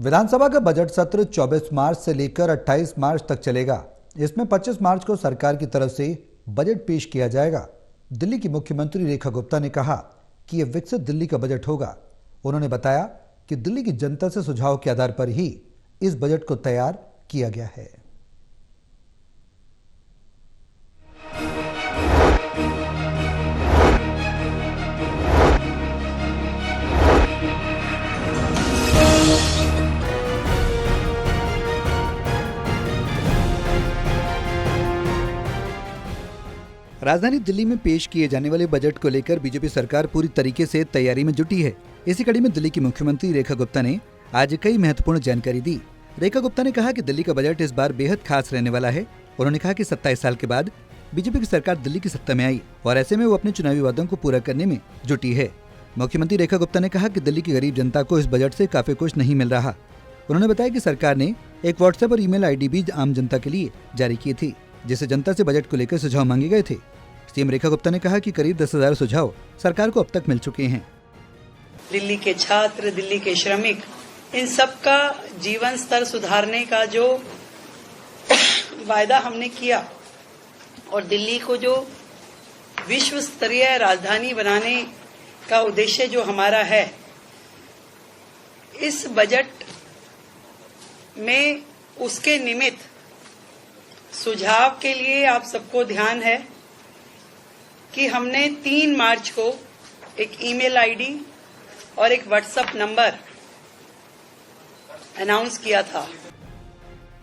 विधानसभा का बजट सत्र 24 मार्च से लेकर 28 मार्च तक चलेगा। इसमें 25 मार्च को सरकार की तरफ से बजट पेश किया जाएगा। दिल्ली की मुख्यमंत्री रेखा गुप्ता ने कहा कि यह विकसित दिल्ली का बजट होगा। उन्होंने बताया कि दिल्ली की जनता से सुझाव के आधार पर ही इस बजट को तैयार किया गया है। राजधानी दिल्ली में पेश किए जाने वाले बजट को लेकर बीजेपी सरकार पूरी तरीके से तैयारी में जुटी है। इसी कड़ी में दिल्ली की मुख्यमंत्री रेखा गुप्ता ने आज कई महत्वपूर्ण जानकारी दी। रेखा गुप्ता ने कहा कि दिल्ली का बजट इस बार बेहद खास रहने वाला है। उन्होंने कहा कि 27 साल के बाद बीजेपी की सरकार दिल्ली की सत्ता में आई और ऐसे में वो अपने चुनावी वादों को पूरा करने में जुटी है। मुख्यमंत्री रेखा गुप्ता ने कहा कि दिल्ली की गरीब जनता को इस बजट से काफी कुछ नहीं मिल रहा। उन्होंने बताया कि सरकार ने एक व्हाट्सएप और ईमेल आईडी भी आम जनता के लिए जारी की थी, जिससे जनता से बजट को लेकर सुझाव मांगे गए थे। सीएम रेखा गुप्ता ने कहा कि करीब 10,000 सुझाव सरकार को अब तक मिल चुके हैं। दिल्ली के छात्र, दिल्ली के श्रमिक, इन सब का जीवन स्तर सुधारने का जो वायदा हमने किया और दिल्ली को जो विश्व स्तरीय राजधानी बनाने का उद्देश्य जो हमारा है, इस बजट में उसके निमित्त सुझाव के लिए आप सबको ध्यान है कि हमने 3 मार्च को एक ईमेल आईडी और एक व्हाट्सएप नंबर अनाउंस किया था।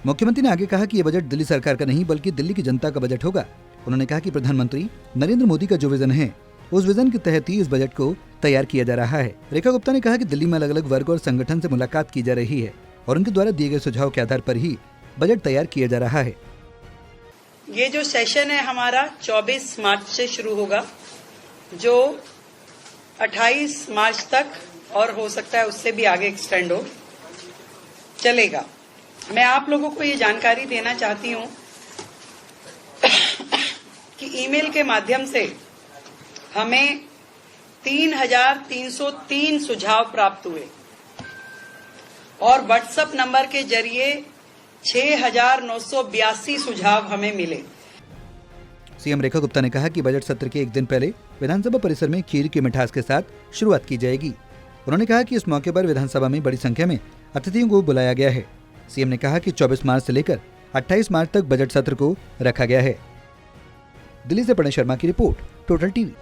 मुख्यमंत्री ने आगे कहा कि यह बजट दिल्ली सरकार का नहीं बल्कि दिल्ली की जनता का बजट होगा। उन्होंने कहा कि प्रधानमंत्री नरेंद्र मोदी का जो विजन है, उस विजन के तहत ही इस बजट को तैयार किया जा रहा है। रेखा गुप्ता ने कहा कि दिल्ली में अलग अलग वर्ग और संगठन से मुलाकात की जा रही है और उनके द्वारा दिए गए सुझाव के आधार पर ही बजट तैयार किया जा रहा है। ये जो सेशन है हमारा 24 मार्च से शुरू होगा, जो 28 मार्च तक और हो सकता है उससे भी आगे एक्सटेंड हो चलेगा। मैं आप लोगों को ये जानकारी देना चाहती हूं कि ईमेल के माध्यम से हमें 3,303 सुझाव प्राप्त हुए और व्हाट्सएप नंबर के जरिए 6,982 सुझाव हमें मिले। सीएम रेखा गुप्ता ने कहा कि बजट सत्र के एक दिन पहले विधानसभा परिसर में खीर की मिठास के साथ शुरुआत की जाएगी। उन्होंने कहा कि इस मौके पर विधानसभा में बड़ी संख्या में अतिथियों को बुलाया गया है। सीएम ने कहा कि 24 मार्च से लेकर 28 मार्च तक बजट सत्र को रखा गया है। दिल्ली से प्रणय शर्मा की रिपोर्ट, टोटल टीवी।